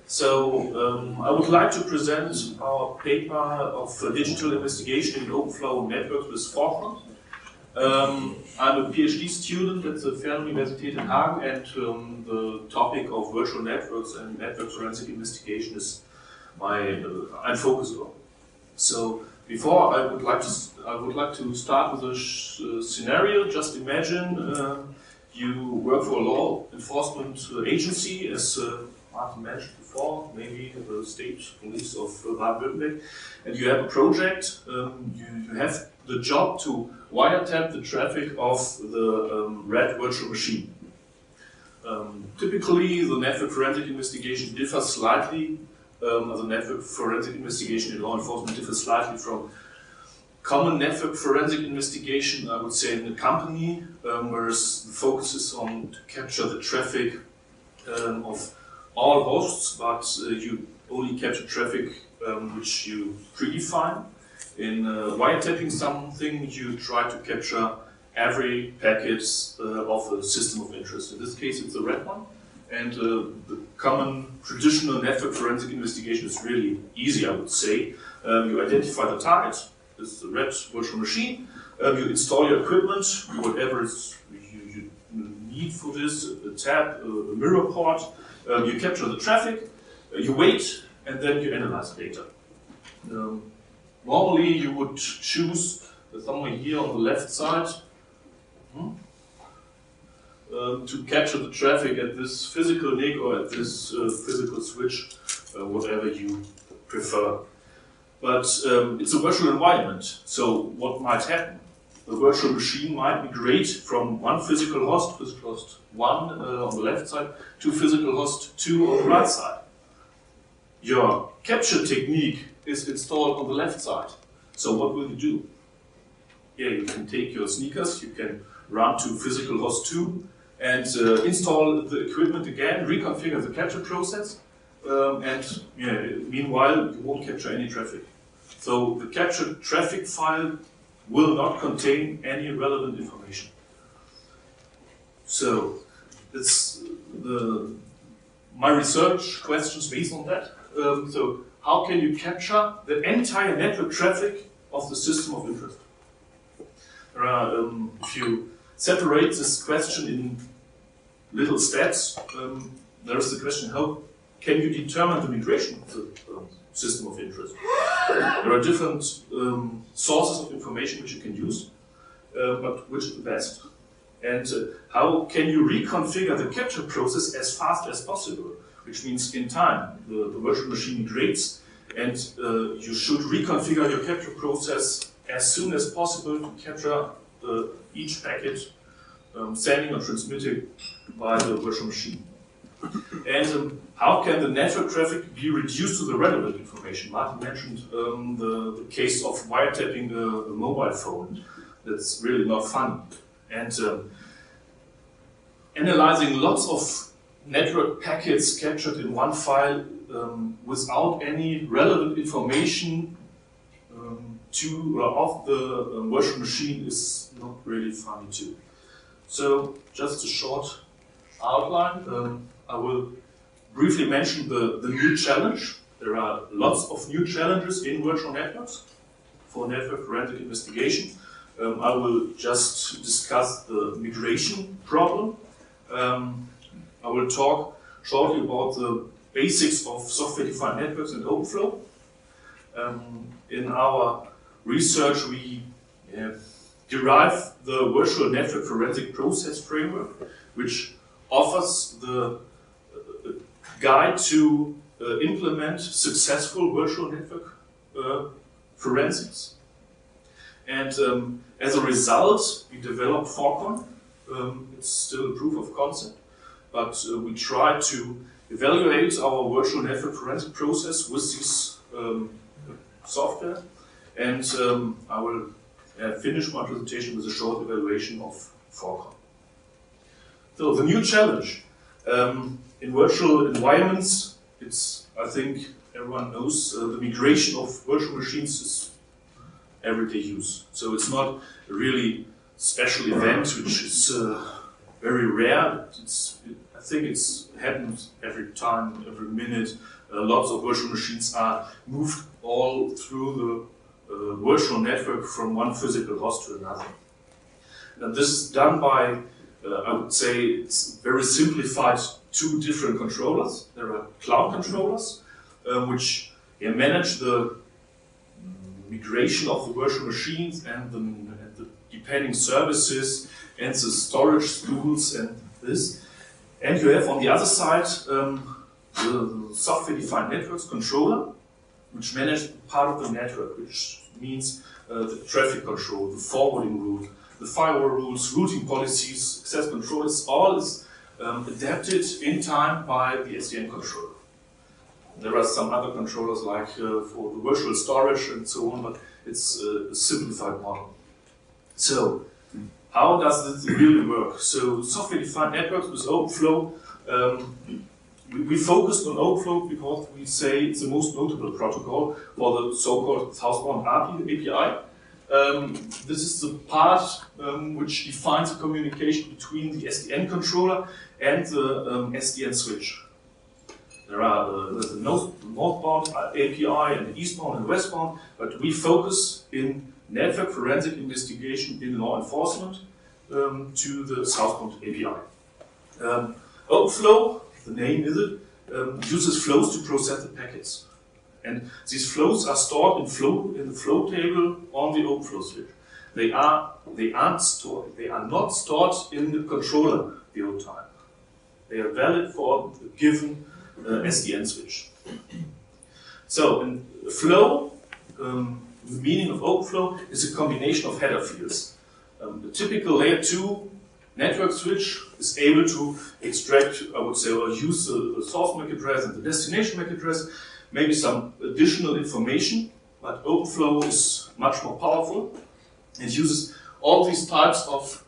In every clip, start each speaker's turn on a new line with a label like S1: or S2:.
S1: So I would like to present our paper of digital investigation in Openflow networks with Forcon. I'm a PhD student at the Fernuniversität in Hagen, and the topic of virtual networks and network forensic investigation is I'm focused on. So before I would like to start with a scenario. Just imagine you work for a law enforcement agency, as Martin mentioned before, maybe the state police of Baden-Württemberg, and you have a project. You have the job to wiretap the traffic of the red virtual machine. Typically, the network forensic investigation differs slightly. The network forensic investigation in law enforcement differs slightly from common network forensic investigation, I would say, in a company, whereas the focus is on to capture the traffic of all hosts, but you only capture traffic which you predefine. In wiretapping something, you try to capture every packet of a system of interest. In this case, it's a red one. And the common traditional network forensic investigation is really easy, I would say. You identify the target, this is the red virtual machine. You install your equipment, whatever you need for this, a tab, a mirror port. You capture the traffic, you wait, and then you analyze the data. Normally, you would choose somewhere here on the left side to capture the traffic at this physical NIC or at this physical switch, whatever you prefer. But it's a virtual environment, so what might happen? The virtual machine might migrate from one physical host 1 on the left side, to physical host 2 on the right side. Your capture technique is installed on the left side. So what will you do? Yeah, you can take your sneakers, you can run to physical host 2 and install the equipment again, reconfigure the capture process, and meanwhile you won't capture any traffic. So the captured traffic file will not contain any relevant information. So it's my research questions based on that. So how can you capture the entire network traffic of the system of interest? If you separate this question in little steps, there is the question, how can you determine the migration of the system of interest? There are different sources of information which you can use, but which is the best? And how can you reconfigure the capture process as fast as possible? Which means in time, the virtual machine migrates, and you should reconfigure your capture process as soon as possible to capture each packet sending or transmitted by the virtual machine. And how can the network traffic be reduced to the relevant information? Martin mentioned the case of wiretapping a mobile phone. That's really not fun. And analyzing lots of network packets captured in one file without any relevant information of the virtual machine is not really funny too. So just a short outline. I will briefly mention the new challenge. There are lots of new challenges in virtual networks for network forensic investigation. I will just discuss the migration problem. I will talk shortly about the basics of software-defined networks and Openflow. In our research, we derive the virtual network forensic process framework, which offers the guide to implement successful virtual network forensics. And as a result, we developed Forcon. It's still a proof of concept, but we try to evaluate our virtual network forensic process with this software. And I will finish my presentation with a short evaluation of Forcon. So the new challenge in virtual environments, I think everyone knows, the migration of virtual machines is everyday use. So it's not a really special event which is very rare. I think it's happens every time, every minute. lots of virtual machines are moved all through the virtual network from one physical host to another. And this is done by, I would say, it's very simplified, two different controllers. There are cloud controllers, which manage the migration of the virtual machines and the depending services and the storage spools and this. And you have on the other side the software-defined networks controller, which manages part of the network, which means the traffic control, the forwarding route, the firewall rules, routing policies, access control. All is adapted in time by the SDN controller. There are some other controllers like for the virtual storage and so on, but it's a simplified model. So, how does this really work? So, software-defined networks with Openflow, we focused on Openflow because we say it's the most notable protocol for the so-called southbound API. This is the part which defines the communication between the SDN controller and the SDN switch. There are the northbound API and the eastbound and westbound, but we focus in network forensic investigation in law enforcement to the southbound API. Openflow, the name is it, uses flows to process the packets. And these flows are stored in the flow table on the Openflow switch. They are not stored in the controller the whole time. They are valid for a given SDN switch. So, in flow, the meaning of Openflow is a combination of header fields. The typical layer 2 network switch is able to extract, I would say, or use the source MAC address and the destination MAC address, maybe some additional information, but Openflow is much more powerful. It uses all these types of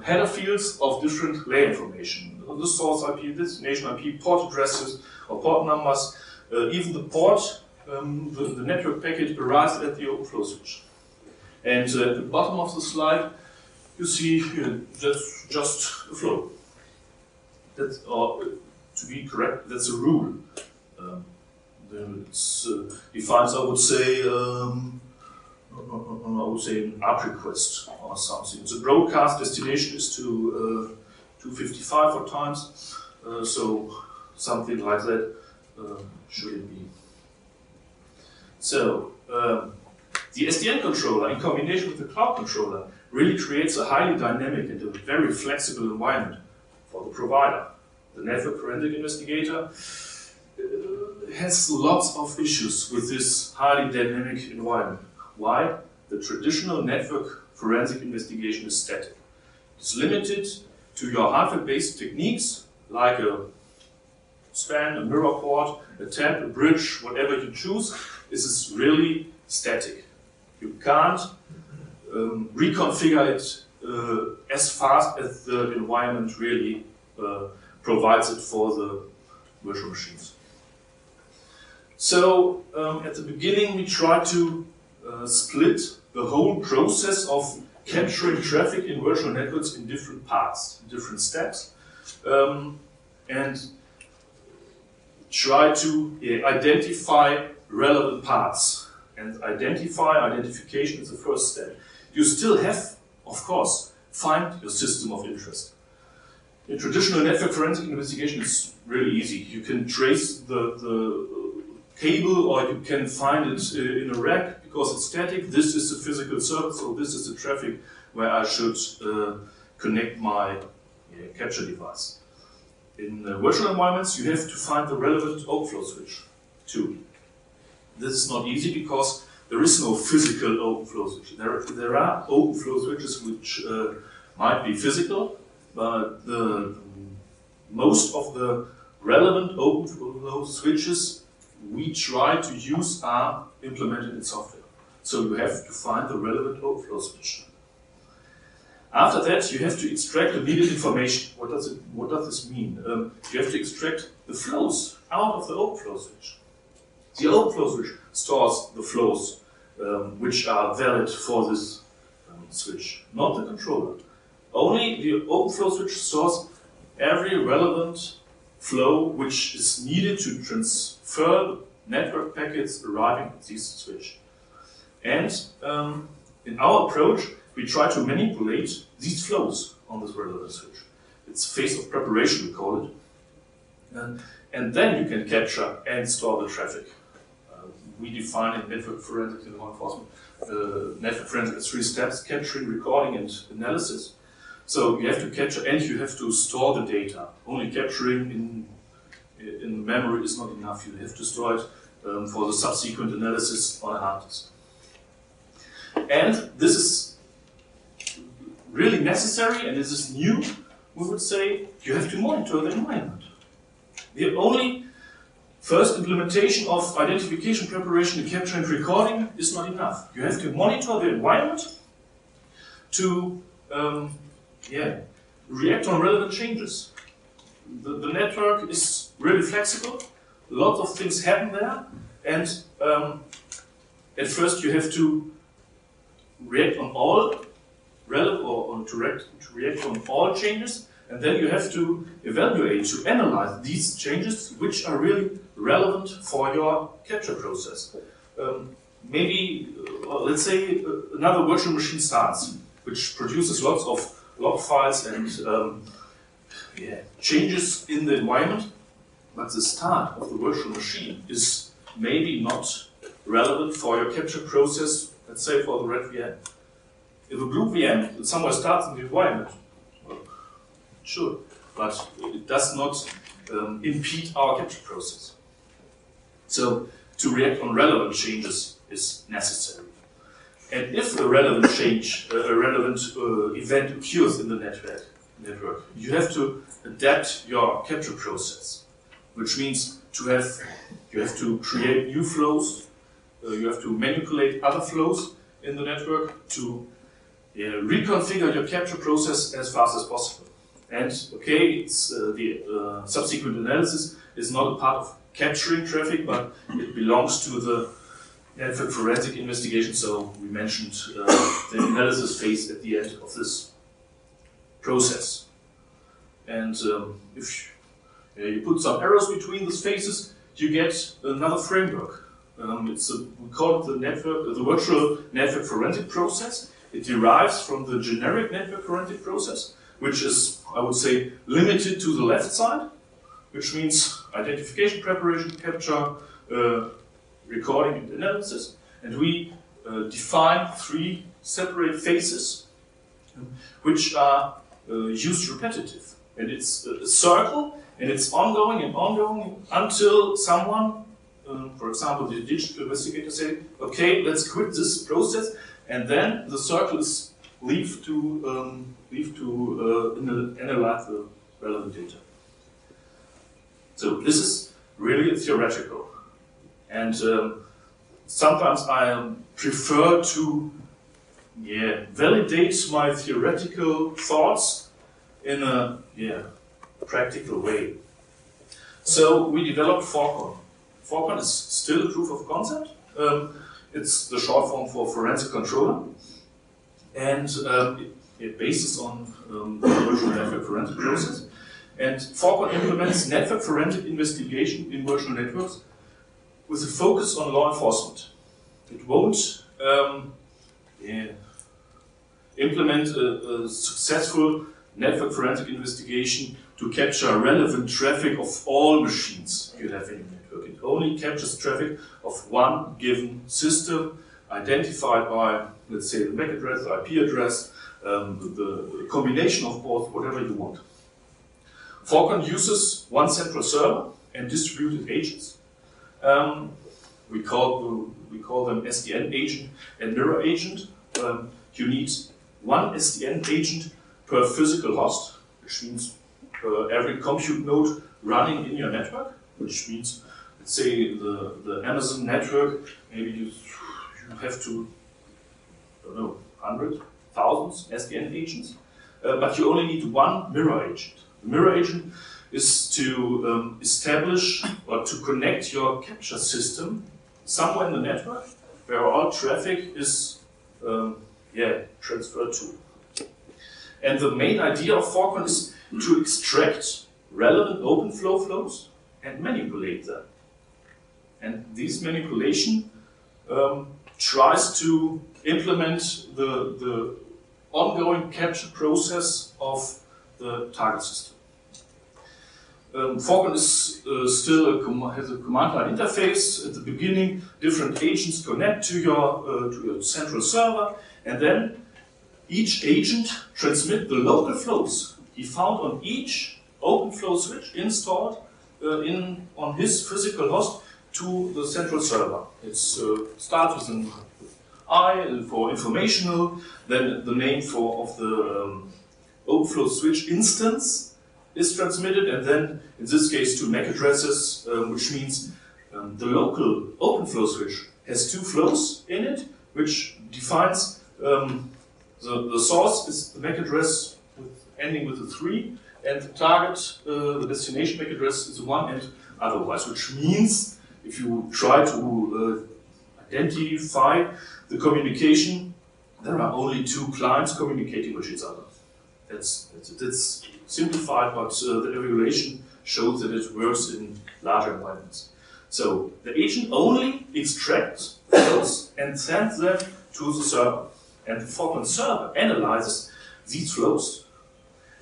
S1: header fields of different layer information. The source IP, destination IP, port addresses or port numbers, even the port, the network packet arrives at the Openflow switch. And at the bottom of the slide, you see here, that's just a flow. That's, to be correct, that's a rule. Then it's defines, I would say an ARP request or something. The broadcast destination is to 255 or times, so something like that should it be. So the SDN controller, in combination with the cloud controller, really creates a highly dynamic and a very flexible environment for the provider. The network forensic investigator has lots of issues with this highly dynamic environment. Why? The traditional network forensic investigation is static. It's limited to your hardware-based techniques like a span, a mirror port, a tap, a bridge, whatever you choose. This is really static. You can't reconfigure it as fast as the environment really provides it for the virtual machines. So at the beginning we try to split the whole process of capturing traffic in virtual networks in different parts, different steps, and try to identify relevant parts. And identification is the first step. You still have, of course, find your system of interest. In traditional network forensic investigation, it's really easy. You can trace the cable, or you can find it in a rack because it's static. This is the physical service, so this is the traffic where I should connect my capture device. In virtual environments, you have to find the relevant Openflow switch too. This is not easy because there is no physical Openflow switch. There are Openflow switches which might be physical, but most of the relevant Openflow switches we try to use are implemented in software. So you have to find the relevant Openflow switch. After that, you have to extract the needed information. What does this mean? You have to extract the flows out of the Openflow switch. The Openflow switch stores the flows which are valid for this switch, not the controller. Only the Openflow switch stores every relevant flow which is needed to transfer network packets arriving at this switch. And in our approach, we try to manipulate these flows on this relevant switch. It's phase of preparation, we call it. And then you can capture and store the traffic. We define in network forensics in law enforcement network forensics as 3 steps: capturing, recording, and analysis. So you have to capture and you have to store the data. Only capturing in memory is not enough. You have to store it for the subsequent analysis on a hard disk. And this is really necessary, and this is new. We would say you have to monitor the environment. The only first implementation of identification, preparation, and capture and recording is not enough. You have to monitor the environment to react on relevant changes. The network is really flexible. Lots of things happen there, and at first you have to react on all relevant or to react on all changes, and then you have to evaluate, to analyze these changes which are really relevant for your capture process. Maybe, let's say, another virtual machine starts, which produces lots of log files and changes in the environment, but the start of the virtual machine is maybe not relevant for your capture process, let's say for the red VM. If a blue VM somewhere starts in the environment, well, sure, but it does not impede our capture process. So to react on relevant changes is necessary. And if a relevant change, a relevant event occurs in the network, you have to adapt your capture process, which means you have to create new flows, you have to manipulate other flows in the network to reconfigure your capture process as fast as possible. And okay, it's the subsequent analysis is not a part of capturing traffic, but it belongs to the network forensic investigation. So we mentioned the analysis phase at the end of this process. And if you put some arrows between these phases, you get another framework. We call it the virtual network forensic process. It derives from the generic network forensic process, which is, I would say, limited to the left side, which means identification, preparation, capture, recording, and analysis. And we define 3 separate phases, which are used repetitive. And it's a circle, and it's ongoing and ongoing until someone, for example, the digital investigator, say, okay, let's quit this process, and then the circle is leave to analyze the relevant data. So this is really theoretical, and sometimes I prefer to validate my theoretical thoughts in a practical way. So we developed Forcon. Forcon is still a proof of concept. It's the short form for forensic controller, and it bases on the virtual network forensic process. And Forcon implements network forensic investigation in virtual networks with a focus on law enforcement. It won't implement a successful network forensic investigation to capture relevant traffic of all machines you have in your network. It only captures traffic of one given system identified by, let's say, the MAC address, the IP address, the combination of both, whatever you want. Forcon uses one central server and distributed agents. We call them SDN agent and mirror agent. You need one SDN agent per physical host, which means every compute node running in your network, which means, let's say, the Amazon network, maybe you have to, I don't know, 100, thousands SDN agents, but you only need one mirror agent. The mirror agent is to establish or to connect your capture system somewhere in the network where all traffic is transferred to. And the main idea of Forcon is to extract relevant Openflow flows and manipulate them. And this manipulation tries to implement the ongoing capture process of the target system. Forcon is still has a command line interface. At the beginning, different agents connect to your central server, and then each agent transmits the local flows he found on each Openflow switch installed on his physical host to the central server. It starts with an I for informational, then the name of the Openflow switch instance is transmitted, and then in this case 2 MAC addresses, which means the local Openflow switch has 2 flows in it, which defines the source is the MAC address ending with a 3, and the target, the destination MAC address is 1 and otherwise, which means if you try to identify the communication, there are only 2 clients communicating with each other. That's simplified, but the evaluation shows that it works in larger environments. So the agent only extracts flows and sends them to the server. And the Forcon server analyzes these flows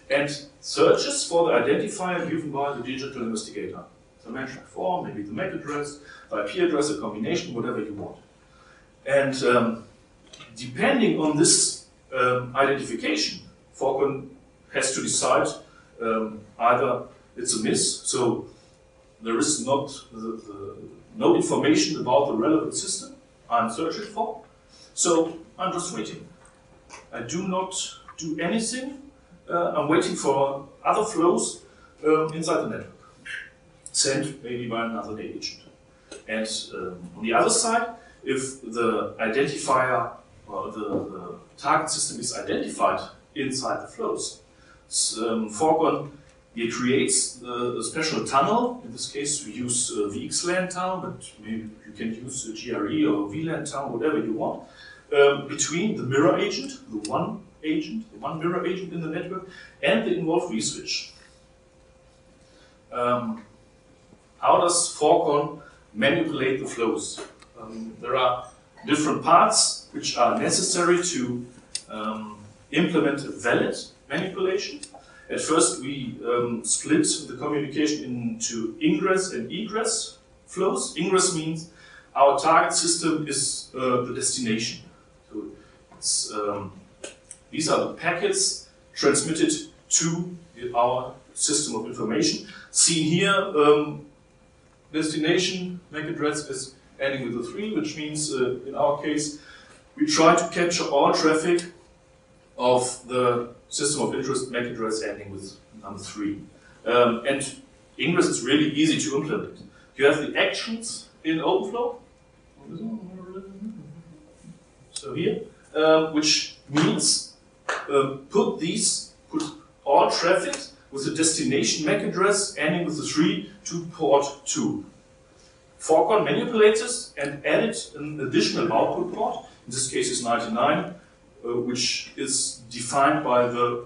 S1: and searches for the identifier given by the digital investigator. As I mentioned before, maybe the MAC address, the IP address, a combination, whatever you want. And depending on this identification, Forcon has to decide either it's a miss, so there is not no information about the relevant system I'm searching for, so I'm just waiting. I do not do anything. I'm waiting for other flows inside the network, sent maybe by another agent. And on the other side, if the identifier or the target system is identified inside the flows, Forcon creates a special tunnel. In this case, we use VXLAN tunnel, but maybe you can use a GRE or VLAN tunnel, whatever you want, between the mirror agent, the one mirror agent in the network, and the involved vSwitch. How does Forcon manipulate the flows? There are different parts which are necessary to implement a valid manipulation. At first, we split the communication into ingress and egress flows. Ingress means our target system is the destination. So it's, these are the packets transmitted to our system of information. Seen here, destination MAC address is ending with a 3, which means in our case we try to capture all traffic of the system of interest MAC address ending with number 3. And ingress is really easy to implement. You have the actions in Openflow. So here, which means put all traffic with the destination MAC address ending with the 3 to port 2. Forcon manipulates this and added an additional output port. In this case, is 99, which is defined by the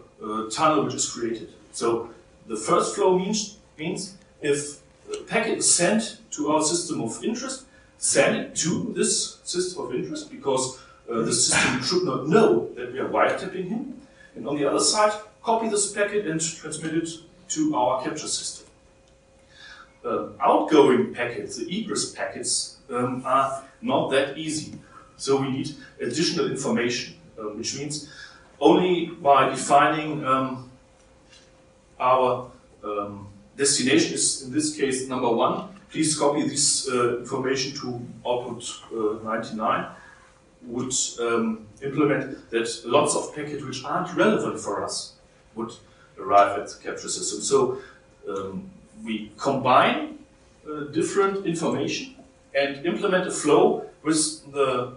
S1: tunnel which is created. So the first flow means if a packet is sent to our system of interest, send it to this system of interest, because the system should not know that we are wiretapping him. And on the other side, copy this packet and transmit it to our capture system. Outgoing packets, the egress packets, are not that easy. So we need additional information, which means only by defining our destination is in this case number 1. Please copy this information to output 99. Would implement that lots of packets which aren't relevant for us would arrive at the capture system. So we combine different information and implement a flow with the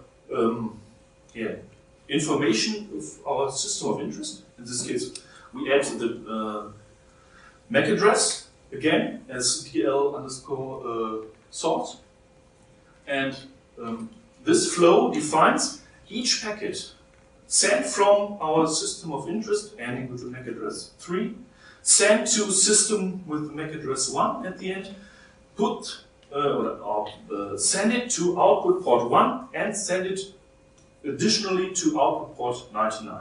S1: information of our system of interest. In this case, we add the MAC address again as DL underscore source, and this flow defines each packet sent from our system of interest ending with the MAC address 3, send to system with MAC address 1 at the end, put send it to output port 1 and send it additionally to output port 99.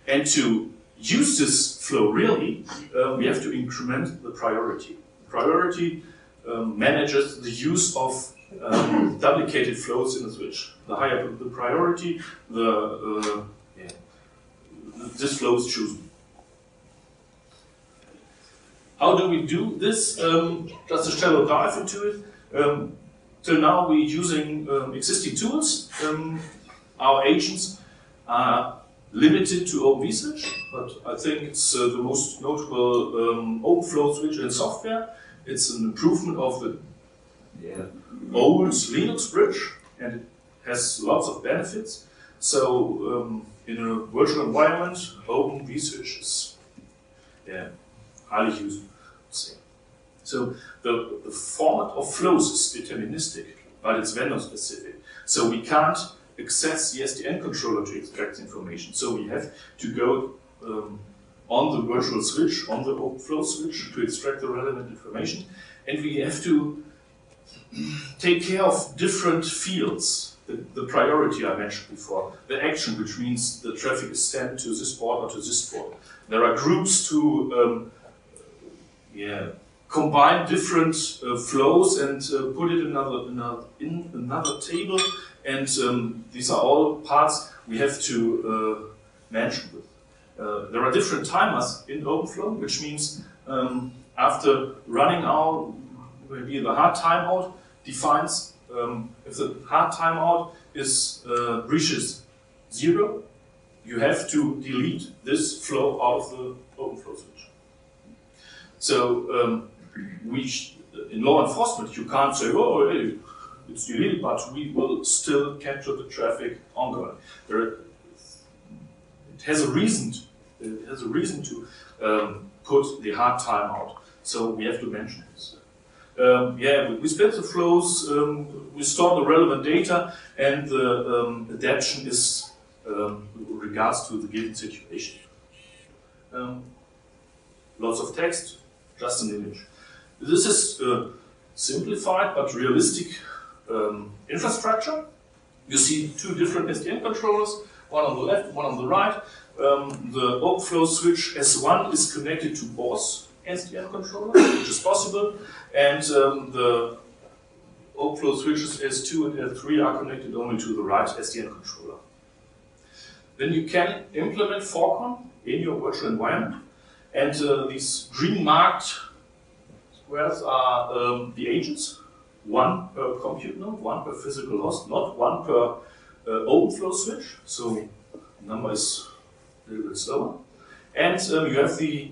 S1: And to use this flow really, we have to increment the priority. Priority manages the use of duplicated flows in the switch. The higher the priority, this flow is chosen. How do we do this? Just a shallow dive into it. Till now we're using existing tools. Our agents are limited to OpenVSwitch, but I think it's the most notable Openflow switch in software. It's an improvement of the old Linux bridge, and it has lots of benefits. So in a virtual environment, OpenVSwitch is highly used, I'd say. So the format of flows is deterministic, but it's vendor specific. So we can't access the SDN controller to extract information. So we have to go on the virtual switch, on the Openflow switch, to extract the relevant information. And we have to take care of different fields. The priority I mentioned before, the action, which means the traffic is sent to this port or to this port. There are groups to combine different flows and put it in another table. And these are all parts we have to mention with. There are different timers in Openflow, which means after running out, maybe the hard timeout defines if the hard timeout reaches 0, you have to delete this flow out of the Openflow switch. So in law enforcement, you can't say, oh, hey, it's deleted, but we will still capture the traffic ongoing. It has a reason to put the hard timeout. So we have to mention this. We split the flows, we store the relevant data, and the adaptation is with regards to the given situation. Lots of text, just an image. This is simplified but realistic infrastructure. You see two different SDN controllers, one on the left, one on the right. The Openflow switch S1 is connected to both SDN controller, which is possible, and the Openflow switches S2 and S3 are connected only to the right SDN controller. Then you can implement Forcon in your virtual environment, and these green marked squares are the agents, one per compute node, one per physical host, not one per Openflow switch, so the number is a little bit slower. And you have the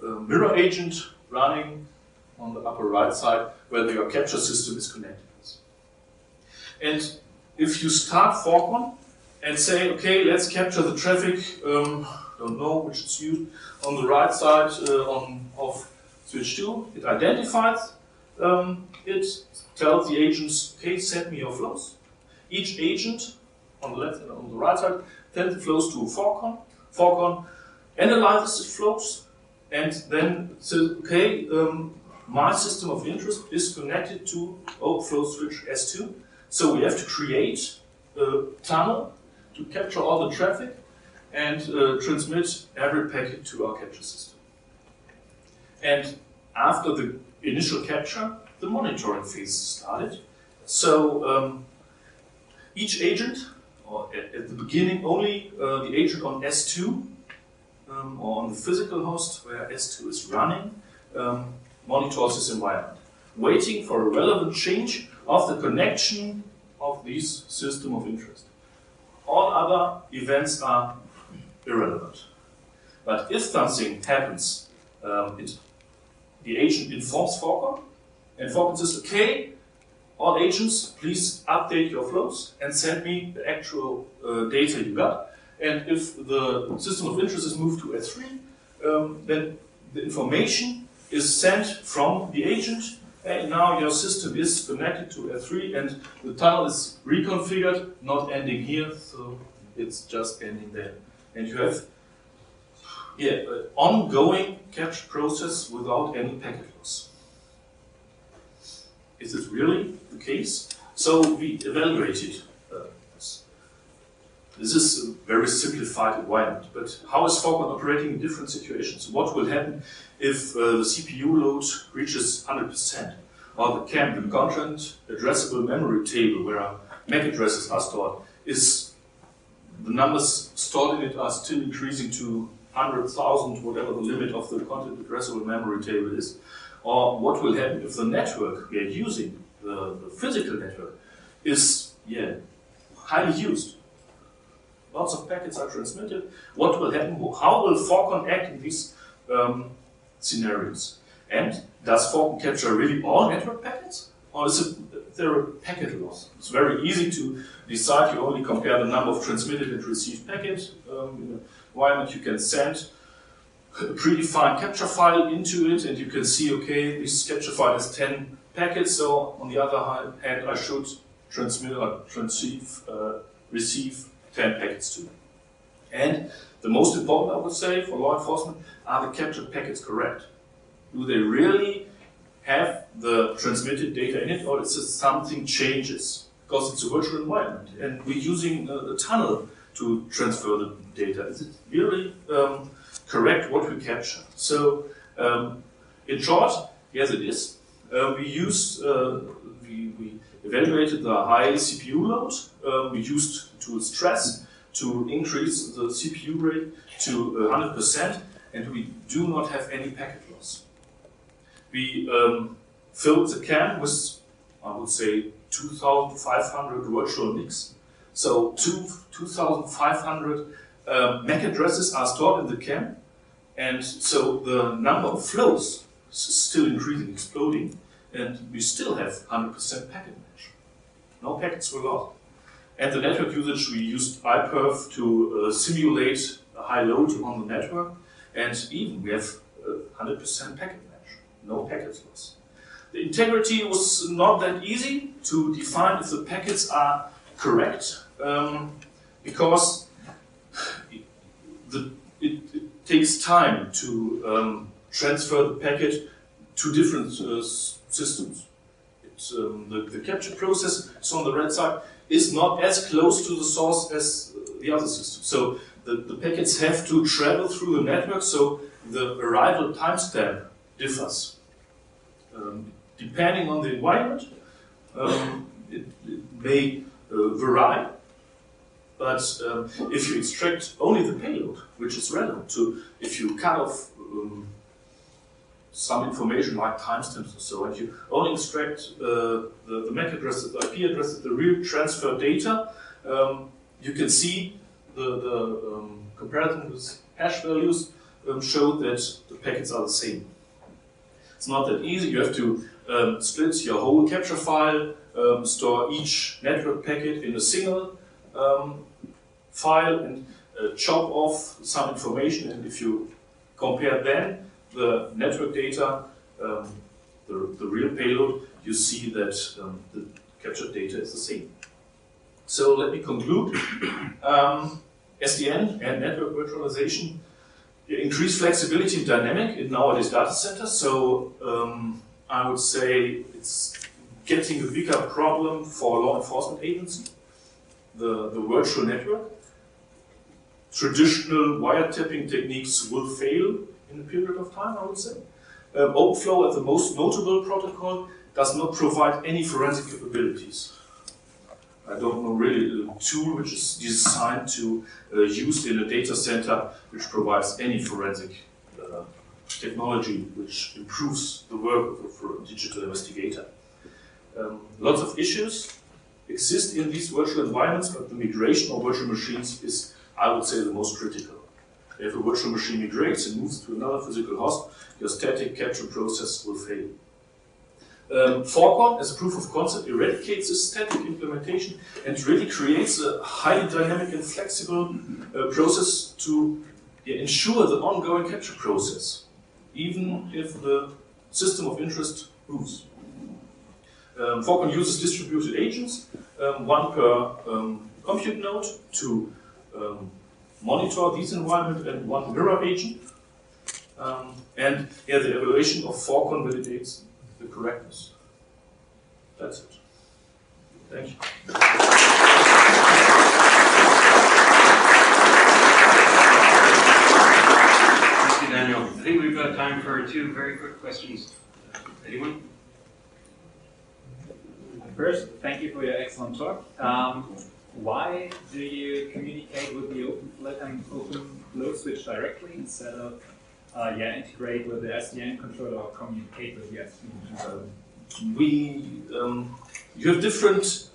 S1: mirror agent running on the upper right side where your capture system is connected. And if you start Forcon and say, okay, let's capture the traffic, don't know which is used, on the right side of switch 2, it identifies it, tells the agents, okay, send me your flows. Each agent on the left and on the right side sends the flows to Forcon. Forcon analyzes the flows and then says, okay, my system of interest is connected to Openflow switch S2. So we have to create a tunnel to capture all the traffic and transmit every packet to our capture system. And after the initial capture, the monitoring phase started. So each agent, or at the beginning only the agent on S2, or on the physical host where S2 is running, monitors this environment, waiting for a relevant change of the connection of this system of interest. All other events are irrelevant. But if something happens, the agent informs Forcon, and Forcon says, okay, all agents, please update your flows and send me the actual data you got. And if the system of interest is moved to S3, then the information is sent from the agent. And now your system is connected to S3 and the tunnel is reconfigured, not ending here, so it's just ending there. And you have Yeah, ongoing capture process without any packet loss. Is it really the case? So we evaluated this. This is a very simplified environment, but how is Forcon operating in different situations? What will happen if the CPU load reaches 100%? Or the CAM, the content addressable memory table, where MAC addresses are stored, is the numbers stored in it are still increasing to 100,000, whatever the limit of the content addressable memory table is? Or what will happen if the network we are using, the physical network, is highly used? Lots of packets are transmitted. What will happen? How will Forcon act in these scenarios? And does Forcon capture really all network packets? Or is there a packet loss? It's very easy to decide. You only compare the number of transmitted and received packets. In an environment, you can send a predefined capture file into it, and you can see, okay, this capture file has 10 packets, so on the other hand, I should transmit or receive 10 packets too. And the most important, I would say, for law enforcement, are the captured packets correct? Do they really have the transmitted data in it, or is it something changes? Because it's a virtual environment, and we're using a tunnel to transfer the data. Is it really correct what we capture? So, in short, yes, it is. We evaluated the high CPU load. We used tool stress to increase the CPU rate to 100%, and we do not have any packet loss. We filled the CAM with, I would say, 2,500 virtual NICs. So 2,500 MAC addresses are stored in the CAM, and so the number of flows is still increasing, exploding, and we still have 100% packet match. No packets were lost. And the network usage, we used iPerf to simulate a high load on the network, and even we have 100% packet match, no packets lost. The integrity was not that easy to define if the packets are correct, because it takes time to transfer the packet to different systems. The capture process, so on the red side, is not as close to the source as the other system. So the packets have to travel through the network, so the arrival timestamp differs. Depending on the environment, it may vary, but if you extract only the payload, which is relevant to, if you cut off some information like timestamps or so, and you only extract the MAC addresses, the IP addresses, the real transfer data, you can see the comparison with hash values show that the packets are the same. It's not that easy. You have to split your whole capture file, store each network packet in a single file, and chop off some information. And if you compare then the network data, the real payload, you see that the captured data is the same. So let me conclude. SDN and network virtualization increase flexibility and dynamic in nowadays data centers. So I would say it's getting a bigger problem for law enforcement agencies. The virtual network. Traditional wiretapping techniques will fail in a period of time, I would say. Openflow, as the most notable protocol, does not provide any forensic capabilities. I don't know really a tool which is designed to use in a data center which provides any forensic technology which improves the work of a digital investigator. Lots of issues exist in these virtual environments, but the migration of virtual machines is, I would say, the most critical. If a virtual machine migrates and moves to another physical host, your static capture process will fail. Forcon, as a proof of concept, eradicates this static implementation and really creates a highly dynamic and flexible process to ensure the ongoing capture process, even if the system of interest moves. Forcon uses distributed agents, one per compute node, to monitor these environment and one mirror agent. And yeah, the evaluation of Forcon validates the correctness. That's it. Thank you.
S2: Thank you, Daniel. I think we've got time for 2 very quick questions. Anyone?
S3: First, thank you for your excellent talk. Why do you communicate with the Openflow switch directly instead of integrate with the SDN controller or communicate with the SDN controller?
S1: You have different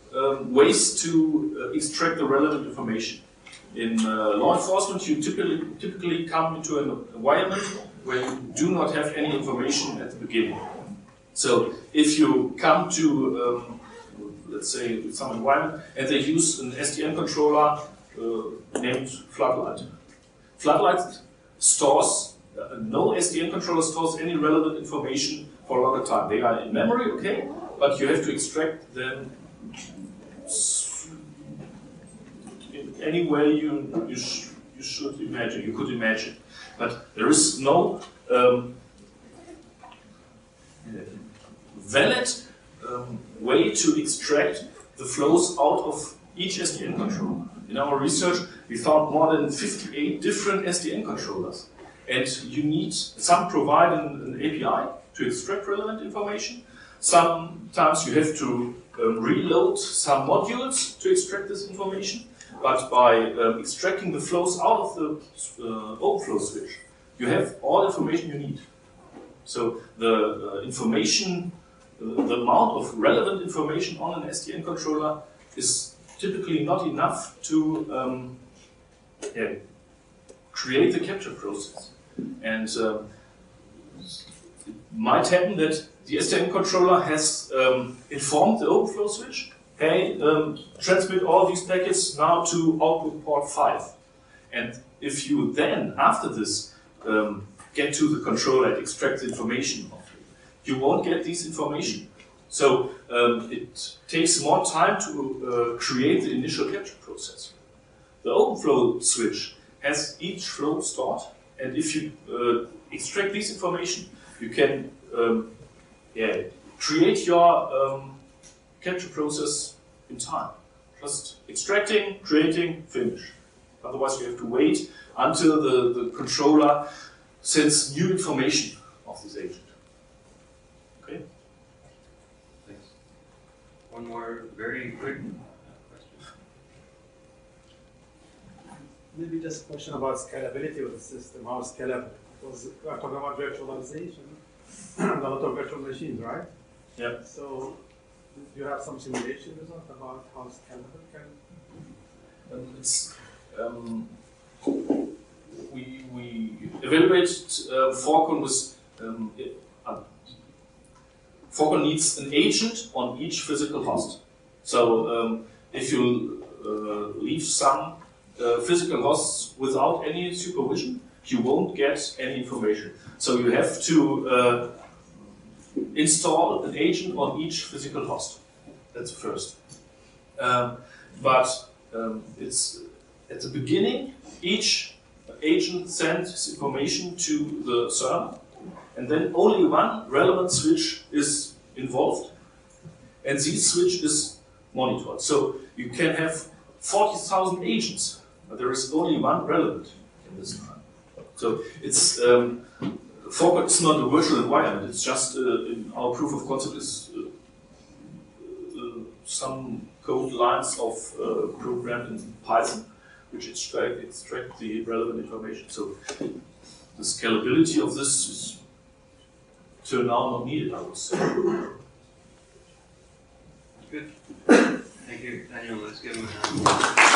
S1: ways to extract the relevant information. In law enforcement, you typically come into an environment where you do not have any information at the beginning. So if you come to let's say some environment and they use an SDN controller named Floodlight. Floodlight stores, no SDN controller stores any relevant information for a longer time. They are in memory, okay, but you have to extract them in any way you should imagine, you could imagine. But there is no valid way to extract the flows out of each SDN controller. In our research, we found more than 58 different SDN controllers. And you need, some provide an API to extract relevant information. Sometimes you have to reload some modules to extract this information. But by extracting the flows out of the Openflow switch, you have all information you need. So the information, the amount of relevant information on an SDN controller is typically not enough to create the capture process. And it might happen that the SDN controller has informed the Openflow switch, hey, transmit all these packets now to output port 5. And if you then, after this, get to the controller and extract the information of it, you won't get this information. So it takes more time to create the initial capture process. The Openflow switch has each flow stored, and if you extract this information, you can create your capture process in time. Just extracting, creating, finish. Otherwise, you have to wait until the controller sends new information of this agent. Okay?
S2: Thanks. One more very quick question.
S4: Maybe just a question about scalability of the system. How scalable? Because we are talking about virtualization and a lot of virtual machines, right?
S1: Yeah.
S4: So, do you have some simulation results about how scalable it can be?
S1: We evaluated Forcon with Forcon needs an agent on each physical host. So if you leave some physical hosts without any supervision, you won't get any information. So you have to install an agent on each physical host. That's first. But it's at the beginning, each agent sends information to the server, and then only one relevant switch is involved, and this switch is monitored. So you can have 40,000 agents, but there is only one relevant in this time. So it's Forcon is not a virtual environment. It's just in our proof of concept is some code lines of program in Python, which extract the relevant information. So the scalability of this is till now not needed, I would say.
S2: Good. Thank you, Daniel. Let's give him a hand.